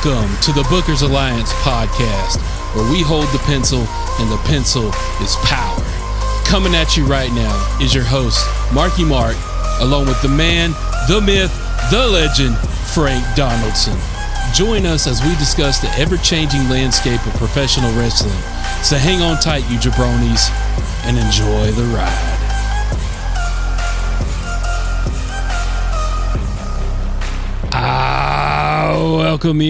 Welcome to the Bookers Alliance podcast, where we hold the pencil and the pencil is power. Coming at you right now is your host, Marky Mark, along with the man, the myth, the legend, Frank Donaldson. Join us as we discuss the ever-changing landscape of professional wrestling. So hang on tight, you jabronis, and enjoy the ride. Welcome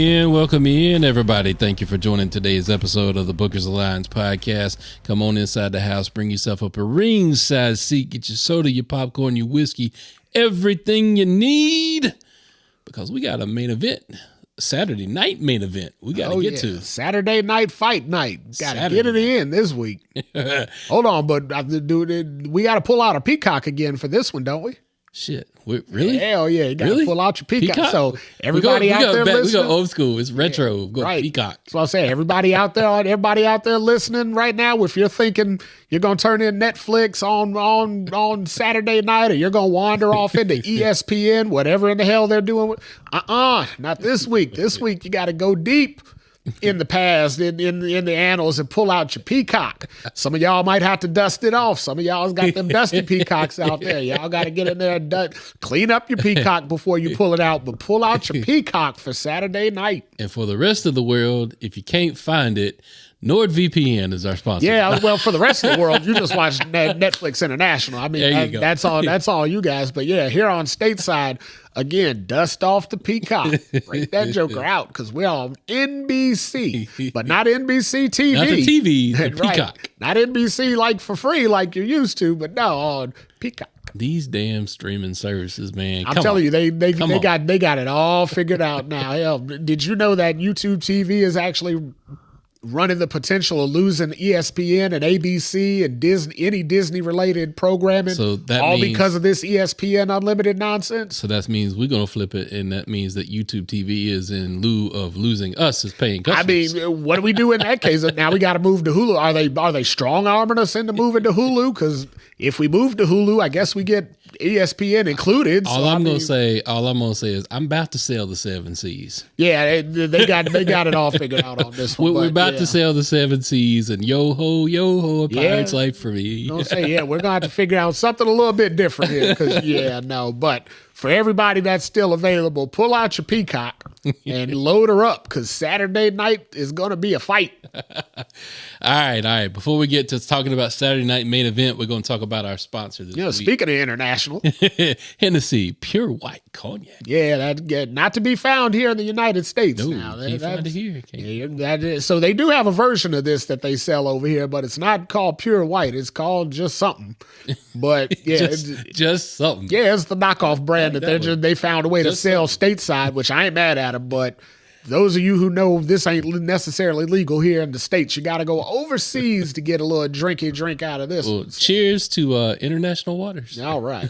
in, everybody. Thank you for joining today's episode of the Bookers Alliance podcast. Come on inside the house, bring yourself up a ringside seat, get your soda, your popcorn, your whiskey, everything you need, because we got a main event. Saturday night main event we got to get to. Saturday night fight night. Got to get it in this week. Hold on, but we got to pull out a peacock again for this one, don't we? Shit, really? Hell yeah, you got to pull out your peacock. So everybody out there listening. We go old school. It's retro. Yeah, right. Peacock. That's what I'm saying. Everybody out there listening right now, if you're thinking you're going to turn in Netflix on Saturday night, or you're going to wander off into ESPN, whatever in the hell they're doing. Not this week. This week you got to go deep in the past, in the annals, and pull out your peacock. Some of y'all might have to dust it off. Some of y'all's got them dusty peacocks out there. Y'all got to get in there and clean up your peacock before you pull it out, but pull out your peacock for Saturday night. And for the rest of the world, if you can't find it, NordVPN is our sponsor. Yeah, well, for the rest of the world, you just watch Netflix International. I mean, that's all you guys. But yeah, here on stateside, again, dust off the peacock. Break that joker out, because we're on NBC, but not NBC TV. Not the TV, the right. peacock. Not NBC like for free like you're used to, but no, on peacock. These damn streaming services, man. I'm telling you, they got it all figured out now. Hell, did you know that YouTube TV is actually running the potential of losing ESPN and ABC and any Disney-related programming, so means, because of this ESPN Unlimited nonsense? So that means we're going to flip it, and that means that YouTube TV is in lieu of losing us as paying customers. I mean, what do we do in that case? Now we got to move to Hulu. Are they strong-arming us into moving to Hulu? Because if we move to Hulu, I guess we get ESPN included. All I'm gonna say is I'm about to sell the 7 Seas. Yeah, they got it all figured out on this one. We're about to sell the 7 Seas, and yo ho, a pirate's life for me. Don't say we're gonna have to figure out something a little bit different here, because but for everybody that's still available, pull out your peacock and load her up, because Saturday night is gonna be a fight. All right. Before we get to talking about Saturday night main event, we're going to talk about our sponsor this week. Speaking of international, Hennessy Pure White Cognac. Yeah, that's not to be found here in the United States. No, now can't find it here. So they do have a version of this that they sell over here, but it's not called Pure White. It's called just something. But yeah, just something. Yeah, it's the knockoff brand that they found a way to sell stateside, which I ain't mad at them, but those of you who know this ain't necessarily legal here in the States, you got to go overseas to get a little drink out of this one. So. Cheers to international waters. All right.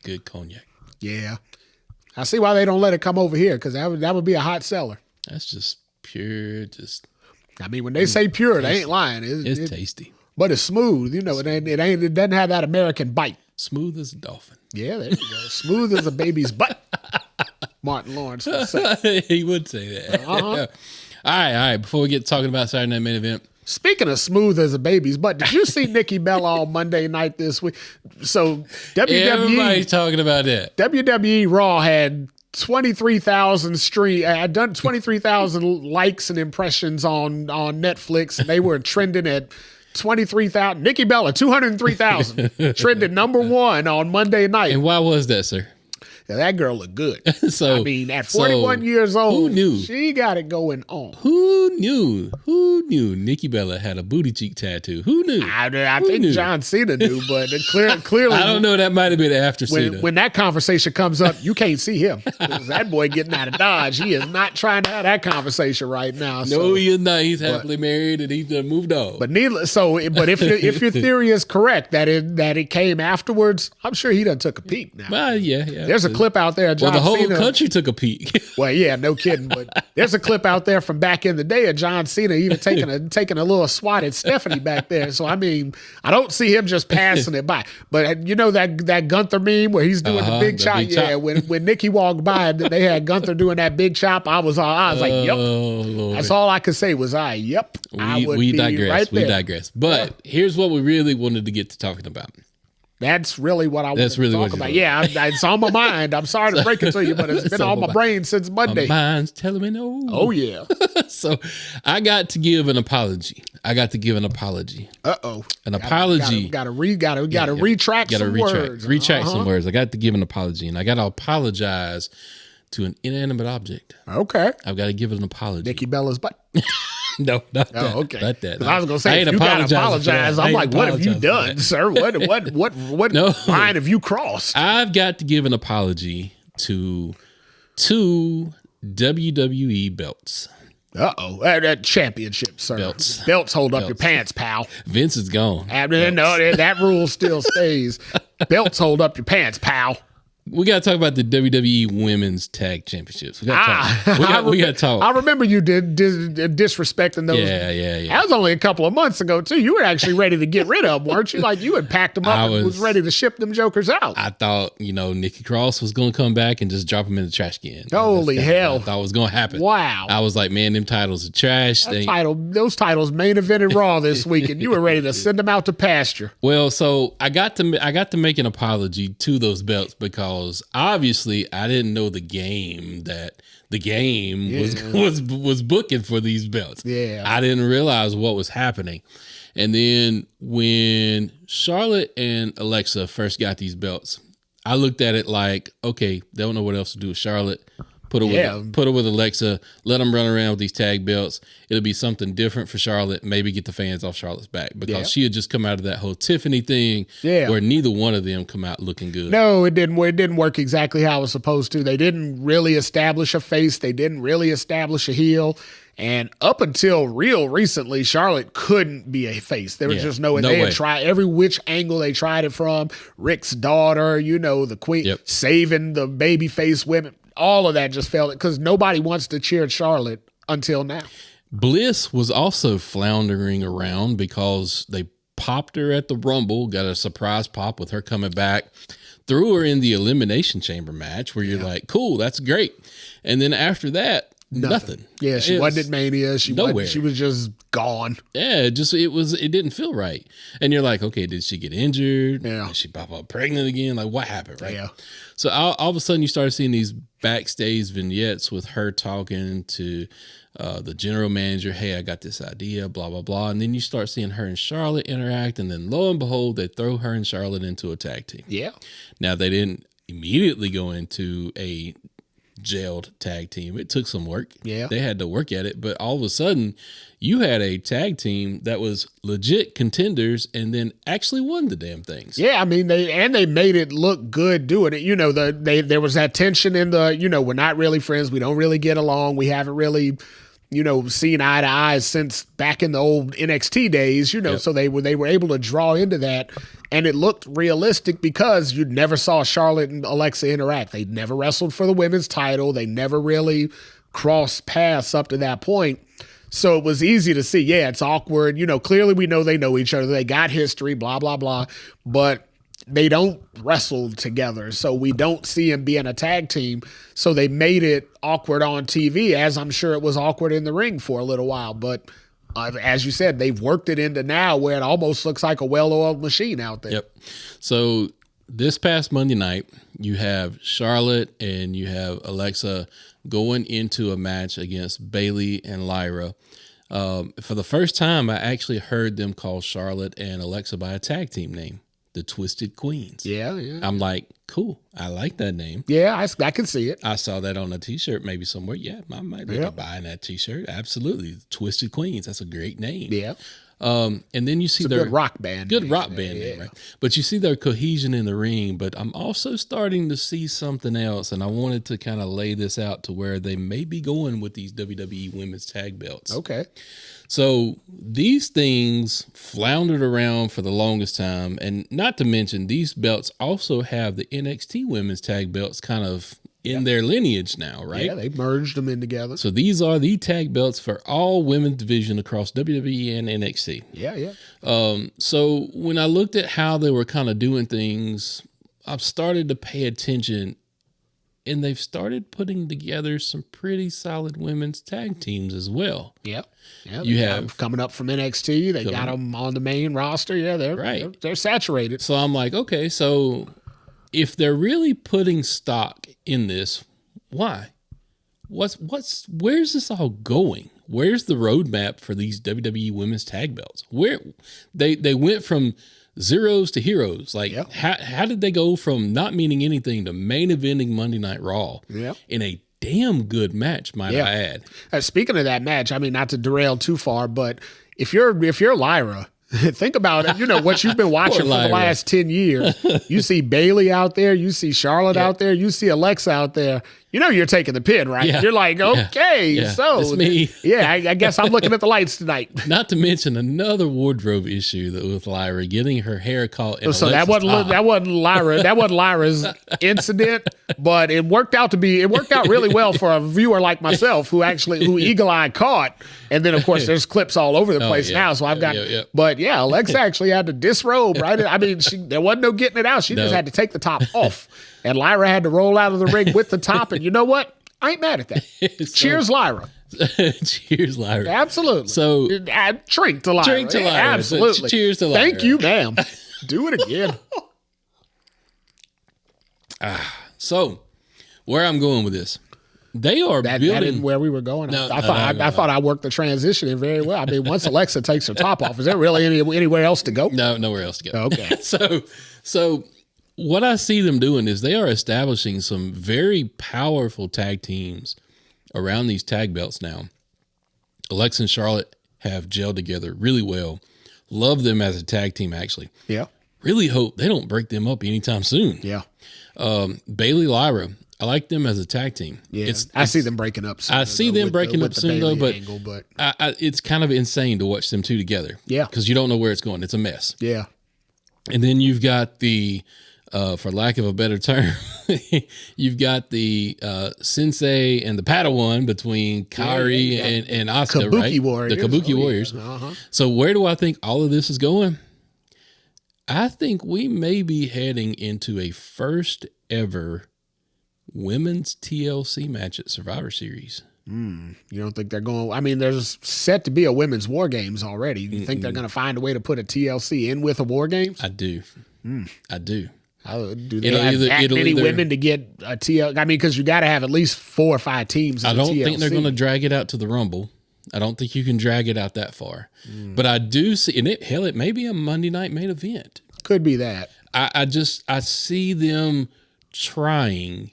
Good cognac. Yeah. I see why they don't let it come over here, because that would be a hot seller. That's just pure, I mean, when they say pure, they ain't lying. It's tasty. But it's smooth. It doesn't have that American bite. Smooth as a dolphin. Yeah, there you go. Smooth as a baby's butt. Martin Lawrence would say. He would say that. All right. Before we get talking about Saturday Night Main Event. Speaking of smooth as a baby's butt, did you see Nikki Bella on Monday night this week? So WWE. Everybody's talking about that. WWE Raw had 23,000 done 23,000 likes and impressions on Netflix, and they were trending at 23,000. Nikki Bella, 203,000, trended number 1 on Monday night. And why was that, sir? Yeah, that girl looked good. So I mean, at 41 years old, who knew? She got it going on. Who knew Nikki Bella had a booty cheek tattoo? Who knew? I think John Cena knew, but clearly, I don't know. That might have been after Cena. When that conversation comes up, you can't see him. That boy getting out of Dodge. He is not trying to have that conversation right now. No, he is not. He's happily married and he's moved on. But if your theory is correct that it came afterwards, I'm sure he done took a peek now. Well, yeah. There's a clip out there. Of John the whole Cena. country took a peek. Well, yeah, no kidding. But there's a clip out there from back in the day of John Cena even taking a little swat at Stephanie back there. So I mean, I don't see him just passing it by. But you know that Gunther meme where he's doing the big chop. Yeah, when Nikki walked by and they had Gunther doing that big chop, I was like, yep. Lord. That's all I could say was, yep. We digress. Right there. We digress. But here's what we really wanted to get to talking about. That's really what I want to talk about. Yeah, it's on my mind. I'm sorry to break it to you, but it's been on my brain since Monday. My mind's telling me no. Oh, yeah. So I got to give an apology. Uh-oh. An apology. Got to retract some words. Retract some words. I got to give an apology, and I got to apologize to an inanimate object. Okay. I've got to give it an apology. Nikki Bella's butt. No, not that. Okay. Not that. No. I was gonna say, if you gotta apologize, I'm like, what have you done, sir? What line have you crossed? I've got to give an apology to 2 WWE belts. That championship, sir. Belts hold up your pants, pal. Vince is gone. No, that rule still stays. Belts hold up your pants, pal. We got to talk about the WWE Women's Tag Championships. We got to talk. I remember you disrespecting those. Yeah. That was only a couple of months ago, too. You were actually ready to get rid of them, weren't you? Like, you had packed them up and was ready to ship them jokers out. I thought, Nikki Cross was going to come back and just drop them in the trash can. Holy hell. I thought was going to happen. Wow. I was like, man, them titles are trash. Those titles main evented Raw this week, and you were ready to send them out to pasture. Well, so I got to make an apology to those belts because obviously I didn't know the game was booking for these belts. Yeah. I didn't realize what was happening. And then when Charlotte and Alexa first got these belts, I looked at it like, okay, they don't know what else to do with Charlotte. Put her with Alexa. Let them run around with these tag belts. It'll be something different for Charlotte. Maybe get the fans off Charlotte's back because she had just come out of that whole Tiffany thing where neither one of them come out looking good. No, it didn't. It didn't work exactly how it was supposed to. They didn't really establish a face. They didn't really establish a heel. And up until real recently, Charlotte couldn't be a face. There was just no way. They had tried every which angle they tried it from. Rick's daughter, the queen, saving the baby face women. All of that just failed because nobody wants to cheer Charlotte until now. Bliss was also floundering around because they popped her at the Rumble, got a surprise pop with her coming back, threw her in the Elimination Chamber match where you're like, cool, that's great. And then after that, nothing. Yeah, she wasn't at Mania. She was just gone. Yeah, it didn't feel right. And you're like, okay, did she get injured? Yeah. Did she pop up pregnant again? Like, what happened, right? Yeah. So all of a sudden you start seeing these backstage vignettes with her talking to the general manager, hey, I got this idea, blah, blah, blah. And then you start seeing her and Charlotte interact. And then lo and behold, they throw her and Charlotte into a tag team. Yeah. Now, they didn't immediately go into a jailed tag team. It took some work. Yeah. They had to work at it. But all of a sudden, you had a tag team that was legit contenders and then actually won the damn things. Yeah, I mean, they made it look good doing it. There was that tension in the, we're not really friends. We don't really get along. We haven't really, seen eye to eye since back in the old NXT days, so they were able to draw into that. And it looked realistic because you never saw Charlotte and Alexa interact. They never wrestled for the women's title. They never really crossed paths up to that point. So it was easy to see, it's awkward. Clearly we know they know each other. They got history, blah, blah, blah. But they don't wrestle together. So we don't see them being a tag team. So they made it awkward on TV, as I'm sure it was awkward in the ring for a little while. But as you said, they've worked it into now where it almost looks like a well-oiled machine out there. Yep. So this past Monday night, you have Charlotte and you have Alexa going into a match against Bayley and Lyra. For the first time, I actually heard them call Charlotte and Alexa by a tag team name, the Twisted Queens. Yeah. I'm like, cool. I like that name. Yeah, I can see it. I saw that on a T-shirt maybe somewhere. Yeah, I might look at buying that T-shirt. Absolutely. Twisted Queens. That's a great name. Yeah. And then you see It's a their good rock band. good rock band name, right? But you see their cohesion in the ring. But I'm also starting to see something else, and I wanted to kind of lay this out to where they may be going with these WWE Women's Tag Belts. Okay. So these things floundered around for the longest time, and not to mention these belts also have the NXT Women's Tag Belts kind of in their lineage now, right? Yeah, they merged them in together. So these are the tag belts for all women's division across WWE and NXT. Yeah. So when I looked at how they were kind of doing things, I've started to pay attention, and they've started putting together some pretty solid women's tag teams as well. Yep. Yeah, You have coming up from NXT. They got them on the main roster. Yeah, they're saturated. So I'm like, okay, so if they're really putting stock in this, why? Where's this all going? Where's the roadmap for these WWE Women's Tag Belts? Where they went from zeros to heroes. Like, how did they go from not meaning anything to main eventing Monday Night Raw in a damn good match, might I add? Speaking of that match, I mean, not to derail too far, but if you're Lyra, think about it. You know what you've been watching for the last 10 years. You see Bailey out there. You see Charlotte out there. You see Alexa out there. You know you're taking the pin, right? Yeah. You're like, okay, so it's me. I guess I'm looking at the lights tonight. Not to mention another wardrobe issue with Lyra getting her hair caught in So Alexa's that wasn't Lyra. That wasn't Lyra's incident, but it worked out really well for a viewer like myself who eagle-eye caught. And then of course there's clips all over the place now. So I've got, but Alexa actually had to disrobe, right? I mean, there wasn't no getting it out. She just had to take the top off. And Lyra had to roll out of the ring with the top. And you know what? I ain't mad at that. Cheers, Lyra. Cheers, Lyra. Absolutely. So drink to Lyra. Drink to Lyra. Absolutely. Cheers to Lyra. Thank you, ma'am. Do it again. So where I'm going with this, they are building. That isn't where we were going. I thought I worked the transition in very well. I mean, once Alexa takes her top off, is there really anywhere else to go? No, nowhere else to go. Okay. So what I see them doing is they are establishing some very powerful tag teams around these tag belts now. Alexa and Charlotte have gelled together really well. Love them as a tag team, actually. Yeah. Really hope they don't break them up anytime soon. Yeah. Bailey, Lyra, I like them as a tag team. Yeah. I see them breaking up soon. I see them breaking up soon, though, but it's kind of insane to watch them two together. Yeah. Because you don't know where it's going. It's a mess. Yeah. And then you've got the... for lack of a better term, you've got the Sensei and the Padawan between Kairi and Asuka, Kabuki right? Warriors. The Kabuki Warriors. Uh-huh. So where do I think all of this is going? I think we may be heading into a first ever women's TLC match at Survivor Series. You don't think they're going? I mean, there's set to be a women's War Games already. You think they're going to find a way to put a TLC in with a War Games? I do. I do. Do they have that many women to get a TL? I mean, because you got to have at least 4 or 5 teams. I don't think they're going to drag it out to the Rumble. I don't think you can drag it out that far. But I do see, and it may be a Monday night main event. Could be that. I see them trying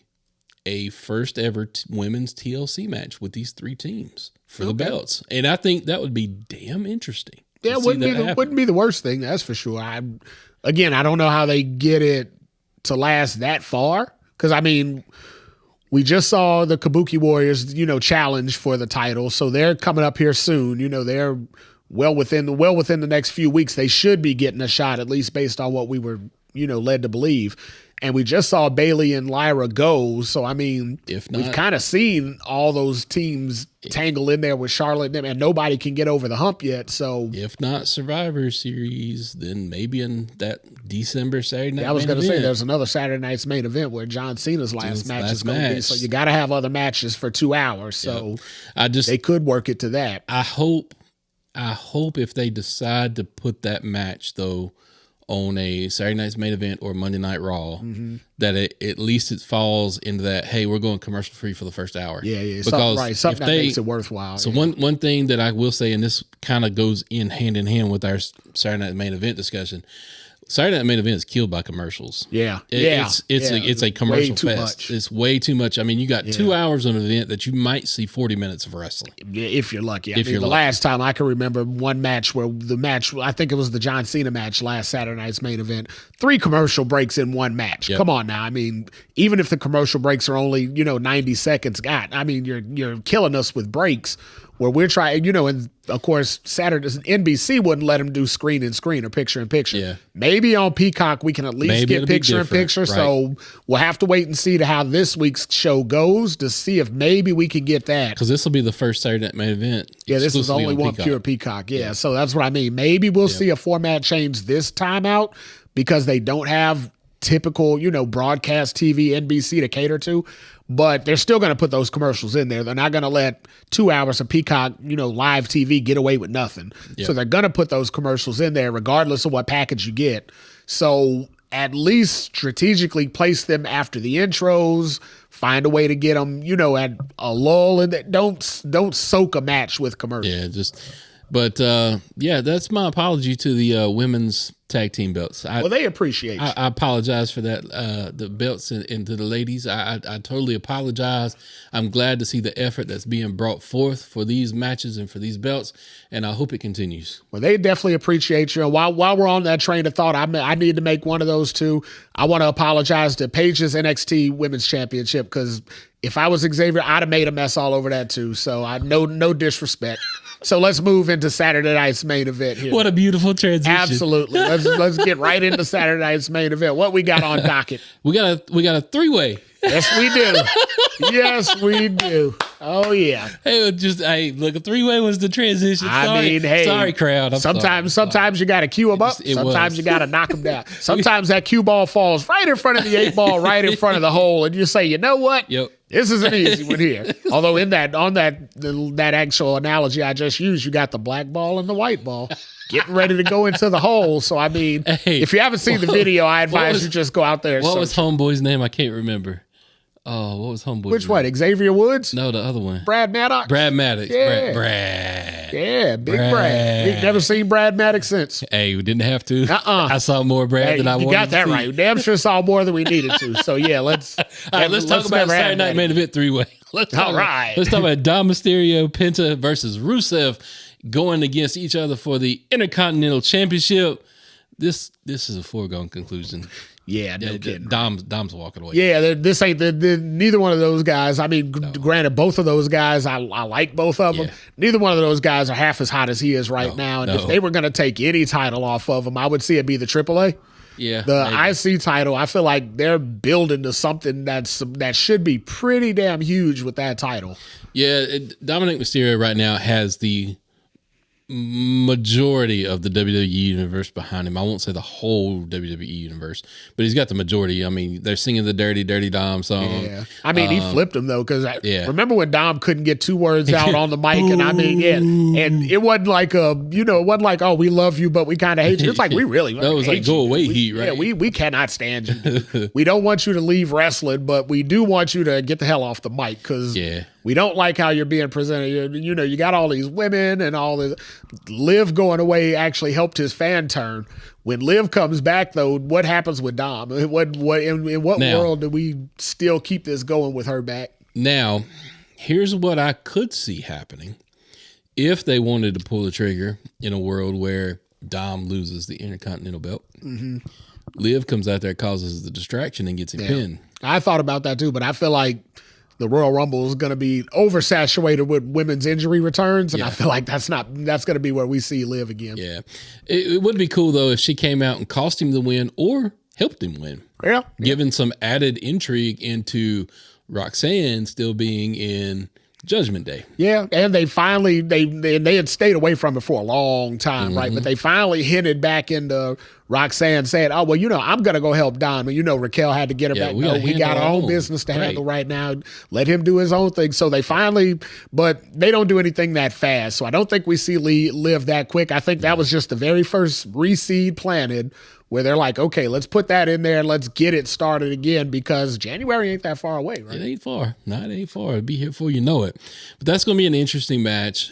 a first ever women's TLC match with these 3 teams for the belts, and I think that would be damn interesting. Yeah, wouldn't be the worst thing. That's for sure. I don't know how they get it to last that far. Because, I mean, we just saw the Kabuki Warriors, challenge for the title. So they're coming up here soon. They're well within the next few weeks. They should be getting a shot, at least based on what we were, led to believe. And we just saw Bailey and Lyra go. So, I mean, we've kind of seen all those teams tangle in there with Charlotte and nobody can get over the hump yet. So, if not Survivor Series, then maybe in that December Saturday night. I was going to say there's another Saturday night's main event where John Cena's last match is going to be. So, you got to have other matches for 2 hours. So, they could work it to that. I hope if they decide to put that match, though, on a Saturday night's main event or Monday Night Raw, that at least it falls into that, hey, we're going commercial free for the first hour. Yeah. Because something that makes it worthwhile. So one thing that I will say, and this kind of goes hand in hand with our Saturday night main event discussion, Saturday Night Main Event is killed by commercials. Yeah. It's a commercial fest. Much. It's way too much. I mean, you got 2 hours of an event that you might see 40 minutes of wrestling. If you're lucky. The last time I can remember one match where I think it was the John Cena match last Saturday night's main event, 3 commercial breaks in one match. Yep. Come on now. I mean, even if the commercial breaks are only, 90 seconds, you're killing us with breaks. Where we're trying, and of course, Saturday's NBC wouldn't let them do screen in screen or picture in picture. Yeah. Maybe on Peacock we can at least get picture in picture. Right. So we'll have to wait and see how this week's show goes to see if maybe we can get that. Because this will be the first Saturday Night Main Event. Yeah, this is only one pure Peacock. Yeah, so that's what I mean. Maybe we'll see a format change this time out because they don't have typical, broadcast TV, NBC to cater to. But they're still going to put those commercials in there. They're not going to let 2 hours of Peacock, live TV get away with nothing. Yep. So they're going to put those commercials in there regardless of what package you get. So at least strategically place them after the intros, find a way to get them, at a lull, and don't soak a match with commercials. Yeah, that's my apology to the women's tag team belts. They appreciate you. I apologize for that, the belts and to the ladies. I totally apologize. I'm glad to see the effort that's being brought forth for these matches and for these belts, and I hope it continues. Well, they definitely appreciate you. And while we're on that train of thought, I need to make one of those too. I want to apologize to Paige's NXT Women's Championship because if I was Xavier, I'd have made a mess all over that too. So no disrespect. So let's move into Saturday night's main event here. What a beautiful transition. Absolutely. Let's get right into Saturday night's main event. What we got on docket? We got a 3-way. Yes, we do. Yes, we do. Oh yeah. Hey, look, a 3-way was the transition. Sorry, crowd. Sometimes you got to cue them up. Sometimes you got to knock them down. Sometimes that cue ball falls right in front of the 8 ball, right in front of the hole, and you say, you know what? Yep. This is an easy one here. Although on that actual analogy I just used, you got the black ball and the white ball getting ready to go into the hole. So if you haven't seen the video, I advise you just go out there. What was homeboy's name? I can't remember. Oh, what was homeboy's Which name? one? Xavier Woods? No, the other one. Brad Maddox? Brad Maddox. Yeah. Brad. Yeah, big Brad. We've never seen Brad Maddox since. Hey, we didn't have to. I saw more Brad than I wanted to see. You got that right. We damn sure saw more than we needed to. So, yeah, let's talk about Saturday Night Main Event 3-way. Let's talk about Dom Mysterio, Penta versus Rusev going against each other for the Intercontinental Championship. This is a foregone conclusion. Yeah, no kidding. Dom's walking away. Yeah, this ain't neither one of those guys. I mean, granted, both of those guys, I like both of them. Yeah. Neither one of those guys are half as hot as he is right now. And if they were going to take any title off of him, I would see it be the AAA. Yeah, the IC title. I feel like they're building to something that should be pretty damn huge with that title. Yeah, Dominic Mysterio right now has the majority of the WWE universe behind him. I won't say the whole WWE universe, but he's got the majority. I mean, they're singing the Dirty Dirty Dom song. Yeah. I mean, he flipped him though, because remember when Dom couldn't get 2 words out on the mic, and and it wasn't like oh, we love you, but we kind of hate you. It's like we really that was like go away heat, right? Yeah, we cannot stand you. We don't want you to leave wrestling, but we do want you to get the hell off the mic because we don't like how you're being presented. You got all these women and all this. Liv going away actually helped his fan turn. When Liv comes back, though, what happens with Dom? In what world do we still keep this going with her back? Now, here's what I could see happening if they wanted to pull the trigger in a world where Dom loses the Intercontinental belt. Mm-hmm. Liv comes out there, causes the distraction, and gets him pinned. I thought about that too, but I feel like the Royal Rumble is going to be oversaturated with women's injury returns, and I feel like that's going to be where we see Liv again. Yeah, it would be cool though if she came out and cost him the win or helped him win. Yeah, giving some added intrigue into Roxanne still being in Judgment Day. Yeah, and they finally they had stayed away from it for a long time, right? But they finally hinted back into Roxanne saying, "Oh, well, I'm going to go help Don." Raquel had to get her back. We got our own business to handle right now. Let him do his own thing. So they finally, but they don't do anything that fast. So I don't think we see Liv that quick. I think that was just the very first reseed planted where they're like, okay, let's put that in there and let's get it started again because January ain't that far away, right? It ain't far. No, it ain't far. It'll be here before you know it. But that's going to be an interesting match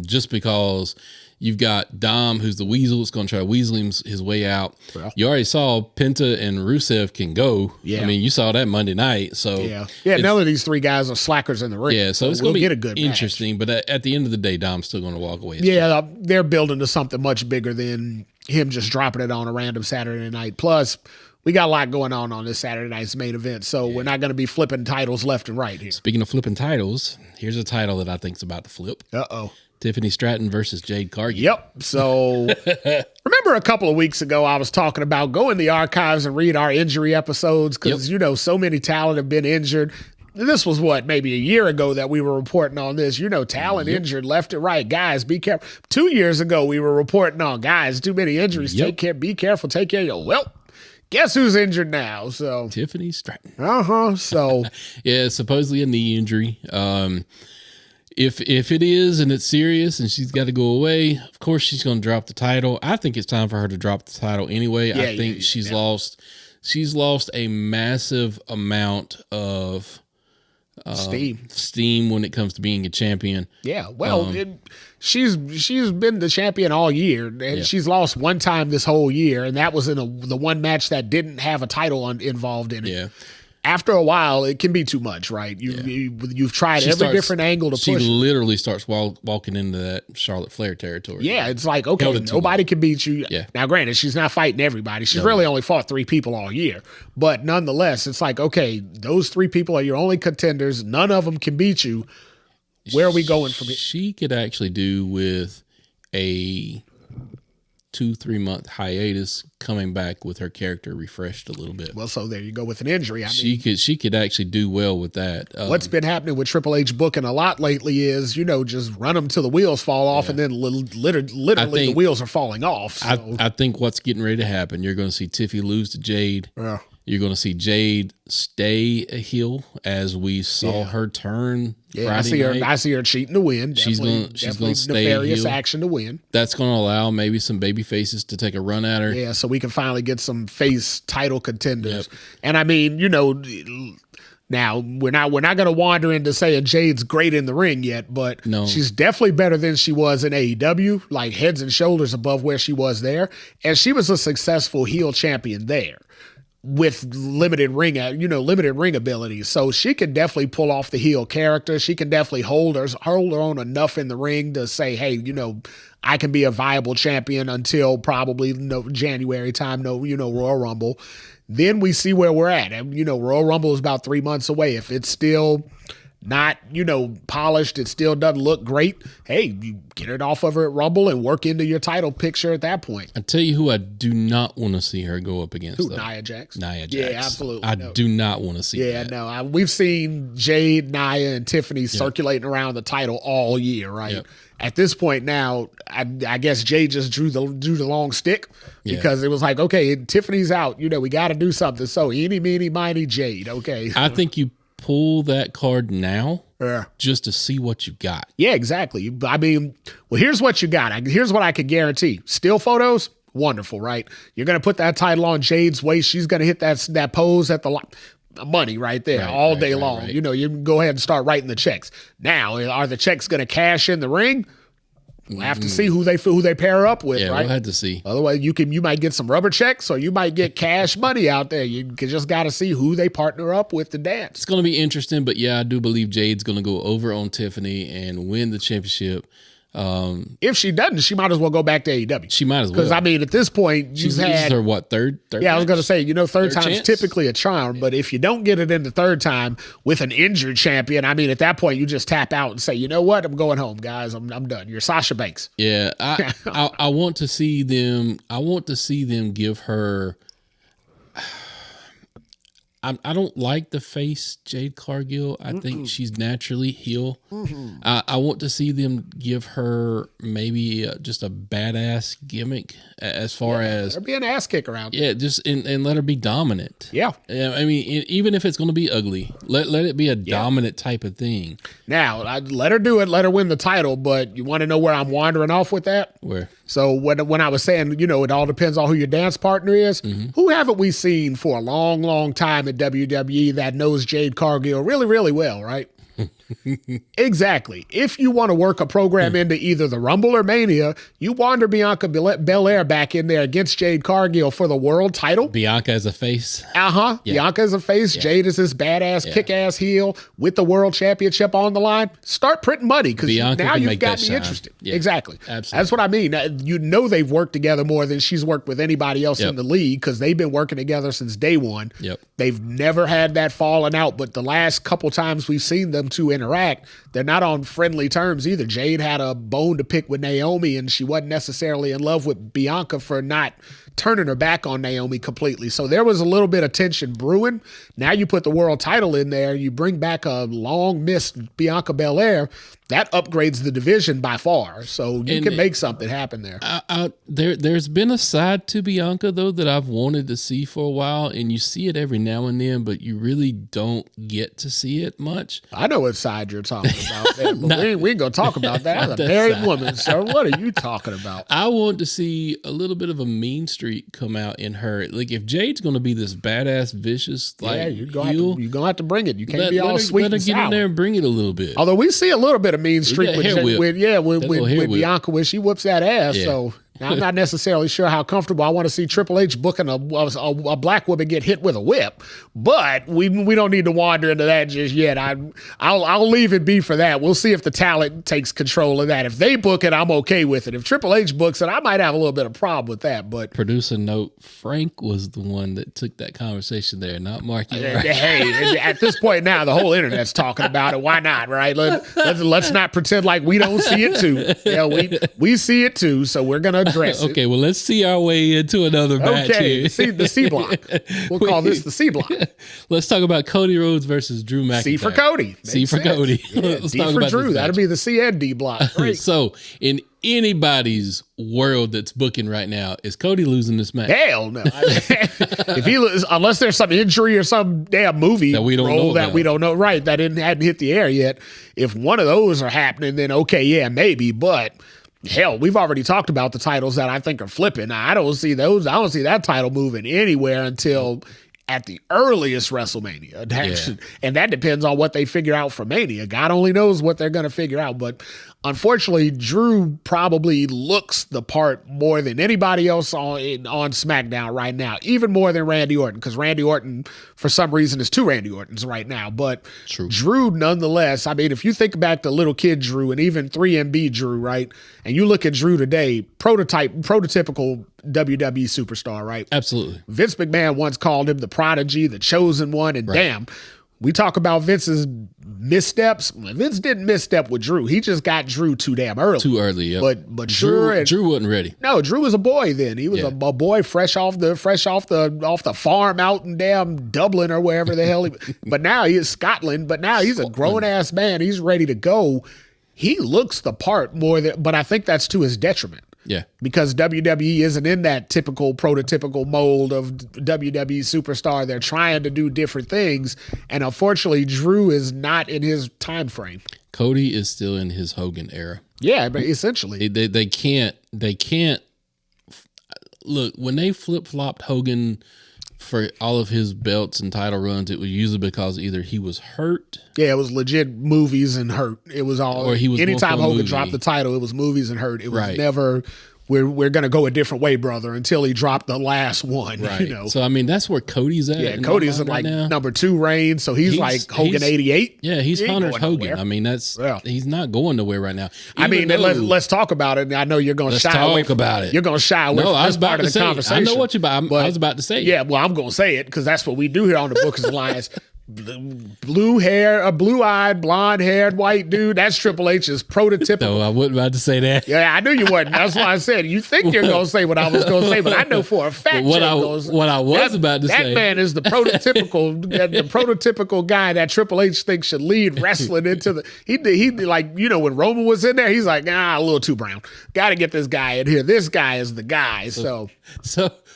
just because You've got Dom, who's the weasel. It's going to try to weasel his way out. Well, you already saw Penta and Rusev can go. Yeah. I mean, you saw that Monday night. So yeah, none of these three guys are slackers in the ring. Yeah, so it's going to be get a good interesting. Match. But at the end of the day, Dom's still going to walk away. Yeah, they're building to something much bigger than him just dropping it on a random Saturday night. Plus, we got a lot going on this Saturday night's main event, so we're not going to be flipping titles left and right here. Speaking of flipping titles, here's a title that I think's about to flip. Uh-oh. Tiffany Stratton versus Jade Cargill. Yep. So remember a couple of weeks ago I was talking about go in the archives and read our injury episodes because, so many talent have been injured. This was maybe a year ago that we were reporting on this. Talent injured left and right. Guys, be careful. 2 years ago we were reporting on guys, too many injuries. Take care, be careful, take care of your well. Guess who's injured now? So Tiffany Stratton. So yeah, supposedly a knee injury. If it is and it's serious and she's got to go away, of course she's going to drop the title. I think it's time for her to drop the title anyway. I think she's lost a massive amount of steam when it comes to being a champion. Yeah, well, she's been the champion all year, and she's lost one time this whole year, and that was in the one match that didn't have a title involved in it. Yeah. After a while, it can be too much, right? You've tried different angle to push. She literally starts walking into that Charlotte Flair territory. Yeah, it's like, okay, nobody can beat you. Yeah. Now, granted, she's not fighting everybody. She's really only fought 3 people all year. But nonetheless, it's like, okay, those 3 people are your only contenders. None of them can beat you. Where are we going from here? She could actually do with a 2-3 month hiatus, coming back with her character refreshed a little bit. Well, so there you go with an injury. She could actually do well with that. What's been happening with Triple H booking a lot lately is, just run them till the wheels fall off, and then literally the wheels are falling off. So. I think what's getting ready to happen, you're going to see Tiffy lose to Jade. Yeah. You're going to see Jade stay a heel as we saw her turn Friday night. I see her cheating to win. She's going to stay nefarious heel. Now win. That's going to allow maybe some baby faces to take a run at her. Yeah, so we can finally get some face title contenders. Yep. And I mean, now we're not going to wander into saying Jade's great in the ring yet, but she's definitely better than she was in AEW, like heads and shoulders above where she was there. And she was a successful heel champion there, with limited ring abilities. So she can definitely pull off the heel character. She can definitely hold her own enough in the ring to say, hey, I can be a viable champion until probably January time, Royal Rumble. Then we see where we're at. And, Royal Rumble is about 3 months away. If it's still not, polished, it still doesn't look great, hey, you get it off of her at Rumble and work into your title picture at that point. I tell you who I do not want to see her go up against. Who, Nia Jax? Nia Jax. Yeah, absolutely. I do not want to see that. Yeah, no. We've seen Jade, Nia, and Tiffany circulating around the title all year, right? Yep. At this point now, I guess Jade just drew the long stick because it was like, okay, Tiffany's out. We got to do something. So, eeny, meeny, miny, Jade, okay. I think you pull that card now just to see what you got. Yeah, exactly. I mean, well, here's what you got. Here's what I could guarantee. Still photos, wonderful, right? You're going to put that title on Jade's waist. She's going to hit that pose at the money right there all day long. Right. You can go ahead and start writing the checks. Now, are the checks going to cash in the ring? We'll have to see who they pair up with, right? We'll have to see. Otherwise, you might get some rubber checks, or you might get cash money out there. You just got to see who they partner up with to dance. It's going to be interesting, but I do believe Jade's going to go over on Tiffany and win the championship. If she doesn't, she might as well go back to AEW. She might as well. Because, I mean, at this point, she's had her, third yeah, I was going to say, third time's typically a charm, but if you don't get it in the third time with an injured champion, I mean, at that point, you just tap out and say, you know what, I'm going home, guys. I'm done. You're Sasha Banks. Yeah, I want to see them. I want to see them give her. I don't like the face Jade Cargill. I think she's naturally heel. I want to see them give her maybe just a badass gimmick as far as... Let her be an ass kicker around. Yeah, just and let her be dominant. Yeah. I mean, even if it's going to be ugly, let it be a dominant type of thing. Now, I'd let her do it, let her win the title, but you want to know where I'm wandering off with that? Where? So when I was saying, it all depends on who your dance partner is, who haven't we seen for a long, long time at WWE that knows Jade Cargill really, really well, right? Exactly. If you want to work a program into either the Rumble or Mania, you wander Bianca Belair back in there against Jade Cargill for the world title. Bianca as a face. Yeah. Bianca is a face. Yeah. Jade is this badass, kick-ass heel with the world championship on the line. Start printing money because now you've got me interested. Yeah. Exactly. Absolutely. That's what I mean. You know they've worked together more than she's worked with anybody else in the league because they've been working together since day one. Yep. They've never had that falling out, but the last couple times we've seen them two interact, they're not on friendly terms either. Jade had a bone to pick with Naomi, and she wasn't necessarily in love with Bianca for not turning her back on Naomi completely. So there was a little bit of tension brewing. Now you put the world title in there, you bring back a long-missed Bianca Belair, that upgrades the division by far. So you can make something happen there. There's been a side to Bianca, though, that I've wanted to see for a while, and you see it every now and then, but you really don't get to see it much. I know what side you're talking about, man, but we ain't going to talk about that. I'm a married woman, so what are you talking about? I want to see a little bit of a mean streak come out in her. Like, if Jade's going to be this badass, vicious, you're going to have to bring it. You can't be all sweet and sour. Let her get in there and bring it a little bit. Although we see a little bit of mean streak with Bianca when she whoops that ass. Yeah. So now, I'm not necessarily sure how comfortable I want to see Triple H booking a black woman get hit with a whip, but we don't need to wander into that just yet. I'll leave it be for that. We'll see if the talent takes control of that. If they book it, I'm okay with it. If Triple H books it, I might have a little bit of problem with that. But producer note: Frank was the one that took that conversation there, not Marky. Hey, at this point now, the whole internet's talking about it. Why not? Right? Let's not pretend like we don't see it too. Yeah, we see it too. So we're gonna. Okay, well, let's see our way into another match here. The C block. We'll call this the C block. Let's talk about Cody Rhodes versus Drew McIntyre. C for Cody. C for Cody. Yeah, D for Drew. That'll be the C and D block. Great. So, in anybody's world that's booking right now, is Cody losing this match? Hell no. If he unless there's some injury or some damn movie that we don't know, right? That hadn't hit the air yet. If one of those are happening, then okay, yeah, maybe, but. Hell, we've already talked about the titles that I think are flipping. I don't see those. I don't see that title moving anywhere until at the earliest WrestleMania. And that depends on what they figure out for Mania. God only knows what they're going to figure out. But unfortunately, Drew probably looks the part more than anybody else on SmackDown right now, even more than Randy Orton, because Randy Orton, for some reason, is two Randy Ortons right now. But True. Drew, nonetheless, I mean, if you think back to little kid Drew and even 3MB Drew, right, and you look at Drew today, prototypical WWE superstar, right? Absolutely. Vince McMahon once called him the prodigy, the chosen one, and damn, we talk about Vince's missteps. Vince didn't misstep with Drew. He just got Drew too damn early. Too early, yeah. But Drew wasn't ready. No, Drew was a boy then. He was a boy fresh off the farm out in damn Dublin or wherever the hell but now he is Scotland, but now he's a grown ass man. He's ready to go. He looks the part more than, but I think that's to his detriment. Yeah. Because WWE isn't in that prototypical mold of WWE superstar. They're trying to do different things. And unfortunately, Drew is not in his time frame. Cody is still in his Hogan era. Yeah, but essentially. They can't look, when they flip-flopped Hogan for all of his belts and title runs, it was usually because either he was hurt. Yeah, it was legit movies and hurt. It was all. Or he was. Anytime Hogan dropped the title, it was movies and hurt. It was never. We're gonna go a different way, brother. Until he dropped the last one. Right. You know. So I mean, that's where Cody's at. Yeah, Cody's in like number 2 reign. So he's like Hogan 88. Yeah, he's Hunter's Hogan. Nowhere. I mean, he's not going nowhere right now. Let's talk about it. I know you're gonna shy away from it. You're gonna shy away from this part of the conversation. I know what you're about. I was about to say. Yeah, well, I'm gonna say it because that's what we do here on the Bookers Alliance. Blue hair, a blue-eyed, blonde-haired white dude. That's Triple H's prototypical. No, I wasn't about to say that. Yeah, I knew you wasn't. That's why I said you think you're going to say what I was going to say, but I know for a fact what I was about to say. That man is the prototypical guy that Triple H thinks should lead wrestling into the. He like when Roman was in there, he's like, a little too brown. Got to get this guy in here. This guy is the guy. So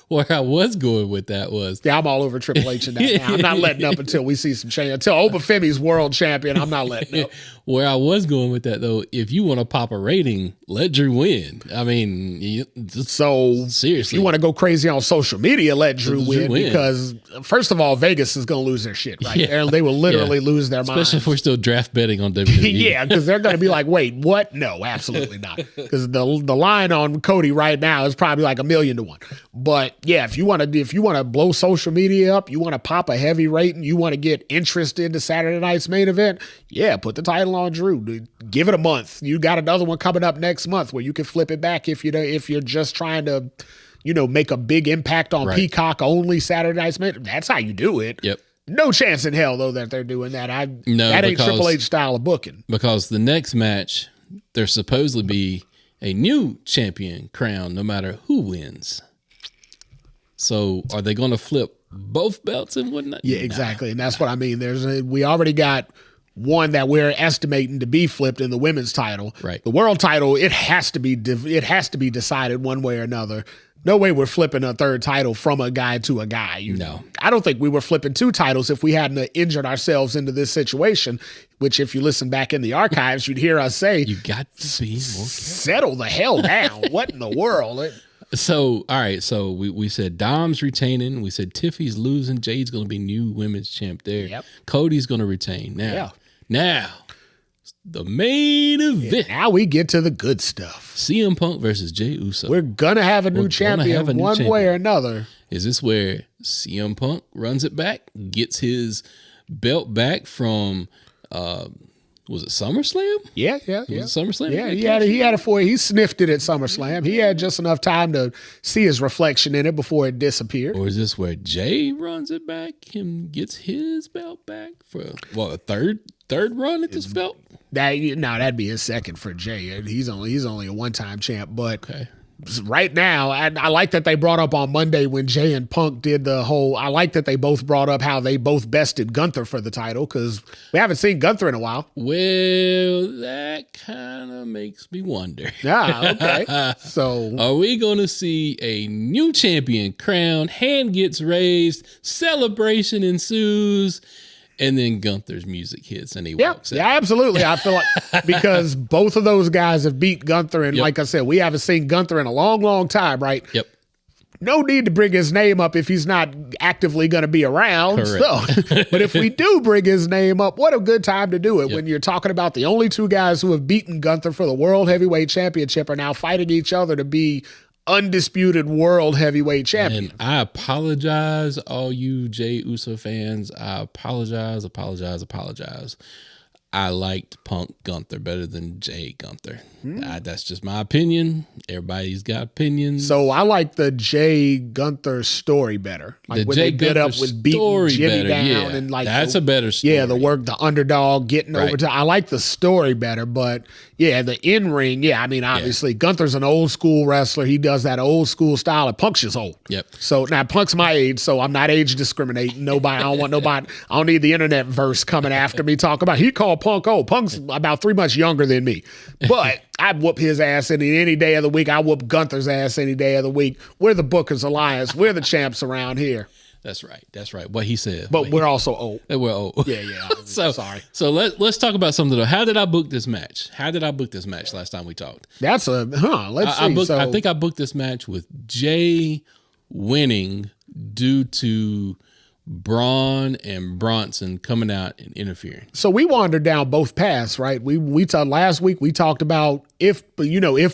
where I was going with that was, I'm all over Triple H in that now. I'm not letting up until we see some change. Until Obafemi's world champion, I'm not letting up. Where I was going with that, though, if you want to pop a rating, let Drew win. I mean, so seriously, if you want to go crazy on social media, let Drew win because, first of all, Vegas is going to lose their shit, right? Yeah. They will literally lose their minds. Especially if we're still draft betting on WWE. Yeah, because they're going to be like, wait, what? No, absolutely not. Because the line on Cody right now is probably like 1,000,000 to 1. But yeah, if you want to blow social media up, you want to pop a heavy rating, you want to get interest into Saturday night's main event, yeah, put the title on Drew. Give it a month. You got another one coming up next month where you can flip it back if you're just trying to, make a big impact on Peacock only Saturday night's main. That's how you do it. Yep. No chance in hell though that they're doing that. No, that ain't Triple H style of booking. Because the next match, there's supposedly be a new champion crowned no matter who wins. So are they going to flip both belts and whatnot? Yeah, exactly. And that's what I mean. We already got one that we're estimating to be flipped in the women's title. Right. The world title, it has to be decided one way or another. No way we're flipping a third title from a guy to a guy. No. I don't think we were flipping 2 titles if we hadn't injured ourselves into this situation, which if you listen back in the archives, you'd hear us say, you got to be more careful. Settle the hell down. What in the world? So, all right. So we said Dom's retaining. We said Tiffy's losing. Jade's going to be new women's champ there. Yep. Cody's going to retain. Now, the main event. Now we get to the good stuff. CM Punk versus Jey Uso. We're going to have a new champion one way or another. Is this where CM Punk runs it back, gets his belt back from, was it SummerSlam? Yeah. Was it SummerSlam? Yeah, he had it for you. He sniffed it at SummerSlam. He had just enough time to see his reflection in it before it disappeared. Or is this where Jey runs it back and gets his belt back for a third run at this belt? That'd be his second for Jey. He's only a one-time champ, but okay. Right now, I like that they brought up on Monday when Jey and Punk did the whole. I like that they both brought up how they both bested Gunther for the title because we haven't seen Gunther in a while. Well, that kind of makes me wonder. Okay. So, are we going to see a new champion crowned? Hand gets raised, celebration ensues. And then Gunther's music hits and he walks out. Yeah, absolutely. I feel like because both of those guys have beat Gunther. And like I said, we haven't seen Gunther in a long, long time, right? Yep. No need to bring his name up if he's not actively going to be around. Correct. So, but if we do bring his name up, what a good time to do it when you're talking about the only 2 guys who have beaten Gunther for the World Heavyweight Championship are now fighting each other to be undisputed world heavyweight champion. And I apologize, all you Jey Uso fans. I apologize. I liked Punk Gunther better than Jey Gunther. That's just my opinion. Everybody's got opinions. So I like the Jey Gunther story better. Like when they get up with beating Jimmy down and like that's a better story. Yeah, the underdog getting over to. I like the story better, but yeah, the in ring. Yeah, I mean obviously Gunther's an old school wrestler. He does that old school style. And Punk's just old. Yep. So now Punk's my age, so I'm not age discriminating. Nobody. I don't want nobody. I don't need the internet verse coming after me talking about he called Punk old. Punk's about 3 months younger than me, but I'd whoop his ass any day of the week. I whoop Gunther's ass any day of the week. We're the Booker's Alliance. We're the champs around here. That's right. What he said. But we're also old. We're old. Yeah. Sorry. So let's talk about something though. How did I book this match? Last time we talked? Let's see. I think I booked this match with Jey winning due to Braun and Bronson coming out and interfering. So we wandered down both paths, right? We talked last week. We talked about if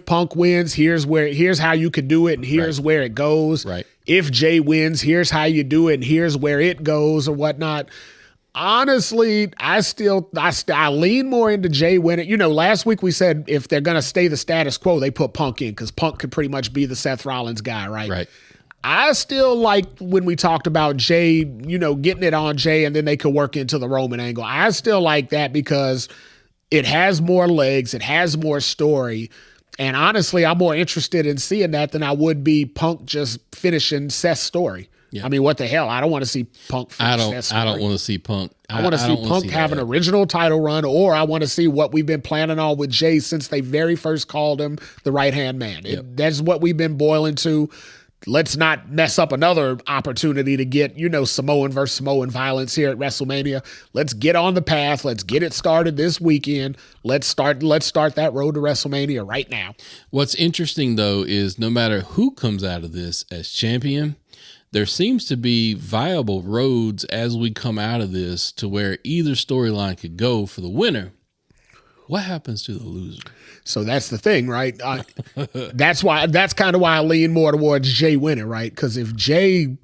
Punk wins, here's how you could do it, and here's where it goes. Right. If Jey wins, here's how you do it, and here's where it goes, or whatnot. Honestly, I lean more into Jey winning. Last week we said if they're gonna stay the status quo, they put Punk in because Punk could pretty much be the Seth Rollins guy, right? Right. I still like when we talked about Jey, getting it on Jey and then they could work into the Roman angle. I still like that because it has more legs, it has more story. And honestly, I'm more interested in seeing that than I would be Punk just finishing Seth's story. Yeah. I mean, what the hell? I don't want to see Punk finish Seth's story. I don't want to see Punk. I want to see Punk have an original title run, or I want to see what we've been planning on with Jey since they very first called him the right-hand man. That's what we've been boiling to. let's not mess up another opportunity to get, Samoan versus Samoan violence here at WrestleMania. Let's get on the path. Let's get it started this weekend. Let's start that road to WrestleMania right now. What's interesting, though, is no matter who comes out of this as champion, there seems to be viable roads as we come out of this to where either storyline could go for the winner. What happens to the loser? So that's the thing, right? That's kind of why I lean more towards Jay winning, right? Because if Jay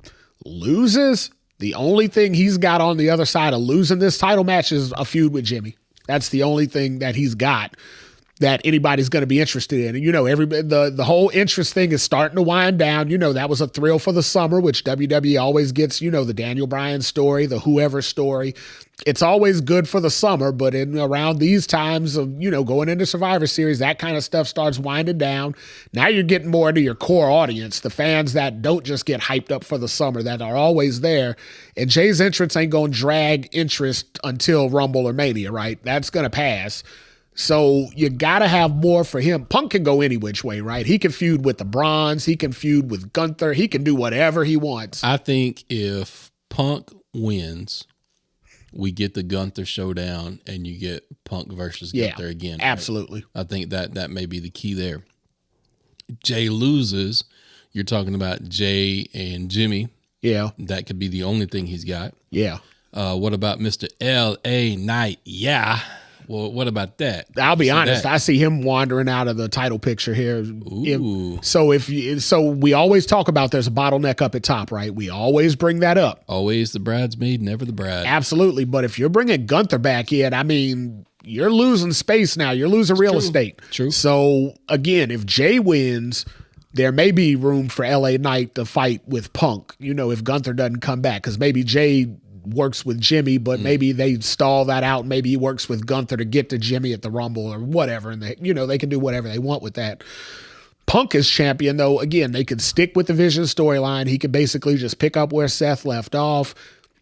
loses, the only thing he's got on the other side of losing this title match is a feud with Jimmy. That's the only thing that he's got that anybody's going to be interested in. And, everybody, the whole interest thing is starting to wind down. That was a thrill for the summer, which WWE always gets, the Daniel Bryan story, the whoever story. It's always good for the summer, but around these times of, going into Survivor Series, that kind of stuff starts winding down. Now you're getting more into your core audience, the fans that don't just get hyped up for the summer, that are always there. And Jay's entrance ain't going to drag interest until Rumble or Mania, right? That's going to pass. So you got to have more for him. Punk can go any which way, right? He can feud with the Bronze. He can feud with Gunther. He can do whatever he wants. I think if Punk wins, we get the Gunther showdown and you get Punk versus Gunther again. Absolutely. Right? I think that may be the key there. Jay loses. You're talking about Jay and Jimmy. Yeah. That could be the only thing he's got. Yeah. What about Mr. L.A. Knight? Yeah. Well, what about that? I'll be honest. I see him wandering out of the title picture here. Ooh. So we always talk about there's a bottleneck up at top, right? We always bring that up. Always the bridesmaid, never the bride. Absolutely. But if you're bringing Gunther back in, I mean, you're losing space now. You're losing real estate. True. So again, if Jay wins, there may be room for LA Knight to fight with Punk, if Gunther doesn't come back, because maybe Jay works with Jimmy, but maybe they stall that out. Maybe he works with Gunther to get to Jimmy at the Rumble or whatever. And they can do whatever they want with that. Punk is champion, though. Again, they could stick with the Vision storyline. He could basically just pick up where Seth left off.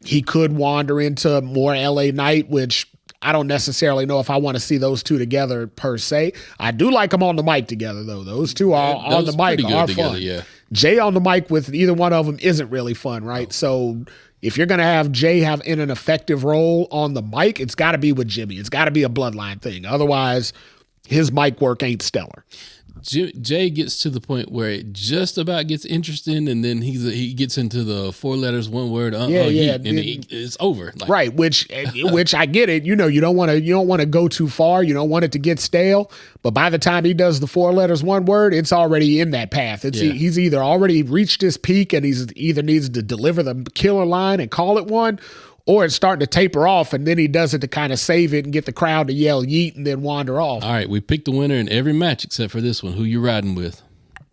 He could wander into more LA Knight, which I don't necessarily know if I want to see those two together per se. I do like them on the mic together, though. Those two are on the mic are fun. Yeah. Jay on the mic with either one of them isn't really fun, right? So if you're going to have Jay have in an effective role on the mic, it's got to be with Jimmy. It's got to be a bloodline thing. Otherwise, his mic work ain't stellar. Jay gets to the point where it just about gets interesting, and then he gets into the 4 letters, 1 word. And it's over. Like, right, which I get it. You don't want to go too far. You don't want it to get stale. But by the time he does the 4 letters, 1 word, it's already in that path. He's either already reached his peak, and he's either needs to deliver the killer line and call it one, or it's starting to taper off, and then he does it to kind of save it and get the crowd to yell yeet and then wander off. All right, we picked the winner in every match except for this one. Who you riding with?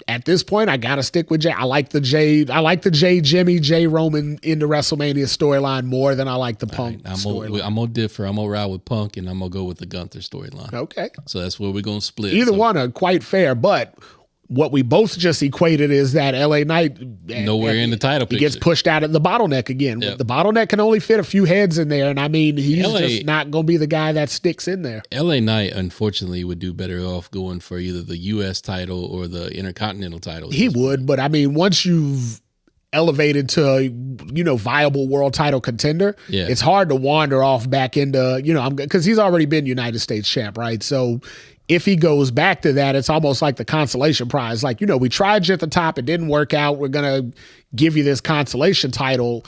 At this point, I got to stick with Jay. I like the Jay Jimmy, Jay Roman in the WrestleMania storyline more than I like the Punk storyline. I'm going to differ. I'm going to ride with Punk, and I'm going to go with the Gunther storyline. Okay. So that's where we're going to split. Either one are quite fair, but what we both just equated is that LA Knight nowhere in the title picture. He gets pushed out at the bottleneck again. Yep. The bottleneck can only fit a few heads in there, and I mean, he's just not going to be the guy that sticks in there. LA Knight, unfortunately, would do better off going for either the U.S. title or the Intercontinental title. He would, but I mean, once you've elevated to, viable world title contender, it's hard to wander off back into, because he's already been United States champ, right? So if he goes back to that, it's almost like the consolation prize. Like, we tried you at the top. It didn't work out. We're going to give you this consolation title.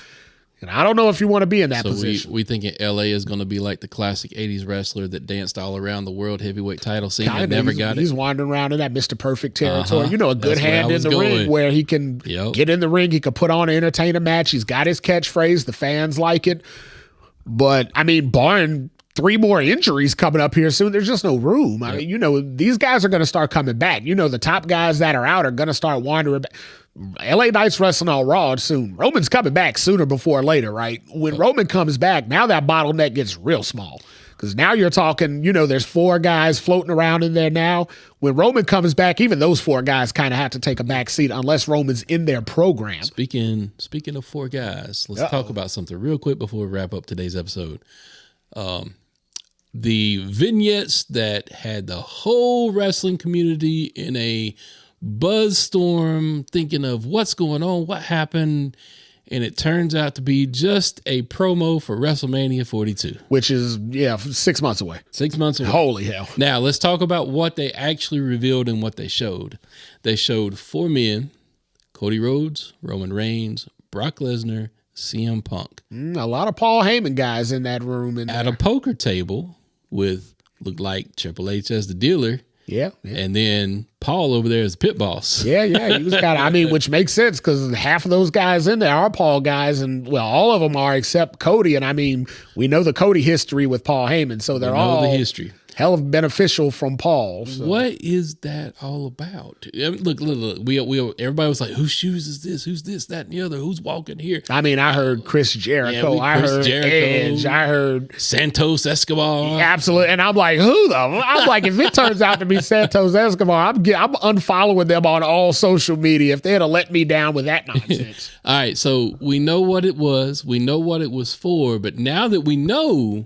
And I don't know if you want to be in that position. We thinking LA is going to be like the classic 80s wrestler that danced all around the world heavyweight title scene and never got it. He's wandering around in that Mr. Perfect territory. A good hand in the ring where he can get in the ring. He can put on an entertainer match. He's got his catchphrase. The fans like it. But, I mean, barring 3 more injuries coming up here soon, there's just no room. I mean, these guys are going to start coming back. The top guys that are out are going to start wandering back. LA Knight's wrestling on Raw soon. Roman's coming back sooner before later, right? When Roman comes back, now that bottleneck gets real small. Because now you're talking, there's 4 guys floating around in there now. When Roman comes back, even those 4 guys kind of have to take a back seat unless Roman's in their program. Speaking of 4 guys, let's talk about something real quick before we wrap up today's episode. The vignettes that had the whole wrestling community in a buzzstorm thinking of what's going on, what happened, and it turns out to be just a promo for WrestleMania 42. Which is, 6 months away. 6 months away. Holy hell. Now, let's talk about what they actually revealed and what they showed. They showed 4 men, Cody Rhodes, Roman Reigns, Brock Lesnar, CM Punk. A lot of Paul Heyman guys in that room. At a poker table with, looked like Triple H as the dealer. Yeah. And then Paul over there is pit boss. Yeah. He was which makes sense because half of those guys in there are Paul guys, and well, all of them are except Cody. And we know the Cody history with Paul Heyman, so they're all the history. Hell of beneficial from Paul. So. What is that all about? Look. We everybody was like, whose shoes is this? Who's this, that, and the other? Who's walking here? I heard Chris Jericho. I heard Edge. I heard Santos Escobar. Absolutely. And I'm like, who though? I'm like, if it turns out to be Santos Escobar, I'm unfollowing them on all social media if they'd have let me down with that nonsense. All right. So we know what it was. We know what it was for. But now that we know,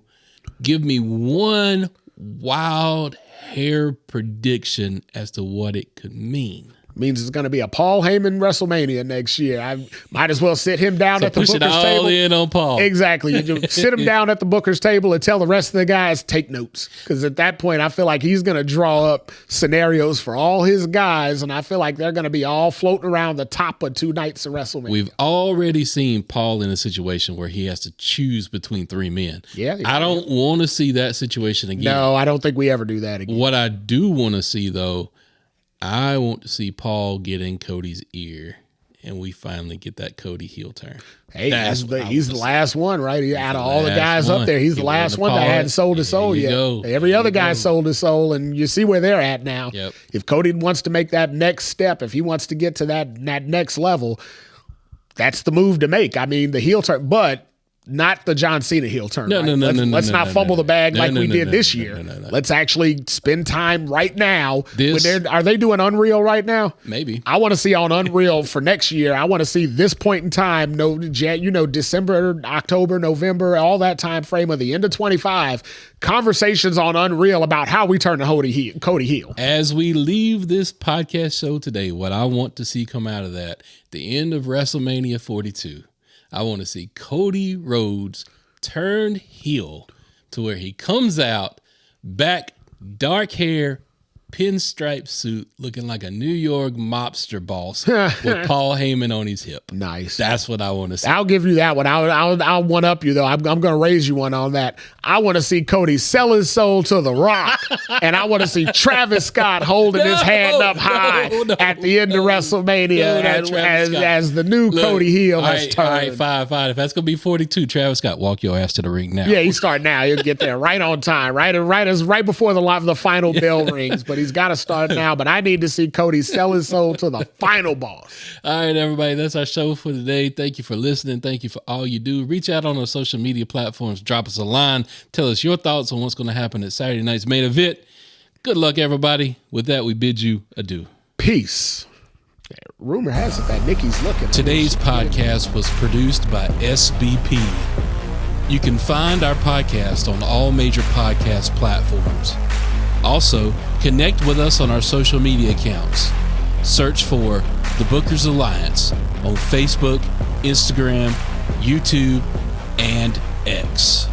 give me one wild hair prediction as to what it could mean. Means it's going to be a Paul Heyman WrestleMania next year. I might as well sit him down at the Booker's table. Push it all in on Paul. Exactly. You just sit him down at the Booker's table and tell the rest of the guys, take notes. Because at that point, I feel like he's going to draw up scenarios for all his guys, and I feel like they're going to be all floating around the top of 2 nights of WrestleMania. We've already seen Paul in a situation where he has to choose between 3 men. Yeah. I don't want to see that situation again. No, I don't think we ever do that again. What I do want to see, though, I want to see Paul get in Cody's ear, and we finally get that Cody heel turn. Hey, he's the last one, right? Out of all the guys up there, he's the last one that hadn't sold his soul yet. Every other guy sold his soul, and you see where they're at now. Yep. If Cody wants to make that next step, if he wants to get to that next level, that's the move to make. The heel turn, but not the John Cena heel turn. Let's not fumble the bag like we did this year. Let's actually spend time right now. Are they doing Unreal right now? Maybe. I want to see on Unreal for next year. I want to see this point in time, December, October, November, all that time frame of the end of 25, conversations on Unreal about how we turn Cody heel. As we leave this podcast show today, what I want to see come out of that, the end of WrestleMania 42, I want to see Cody Rhodes turned heel to where he comes out, back, dark hair, pinstripe suit, looking like a New York mobster boss with Paul Heyman on his hip. Nice. That's what I want to see. I'll give you that one. I'll one up you, though. I'm going to raise you one on that. I want to see Cody sell his soul to The Rock, and I want to see Travis Scott holding his hand up high at the end of WrestleMania as the new Cody heel has turned. All right, fine. If that's going to be 42, Travis Scott, walk your ass to the ring now. Yeah, he start now. He'll get there right on time, right before the final bell rings, but he's got to start now. But I need to see Cody sell his soul to the final boss. All right, everybody, that's our show for today. Thank you for listening. Thank you for all you do. Reach out on our social media platforms. Drop us a line. Tell us your thoughts on what's going to happen at Saturday night's main event. Good luck, everybody. With that, we bid you adieu. Peace. Rumor has it that Nikki's looking. Today's podcast was produced by SBP. You can find our podcast on all major podcast platforms. Also, connect with us on our social media accounts. Search for The Bookers Alliance on Facebook, Instagram, YouTube, and X.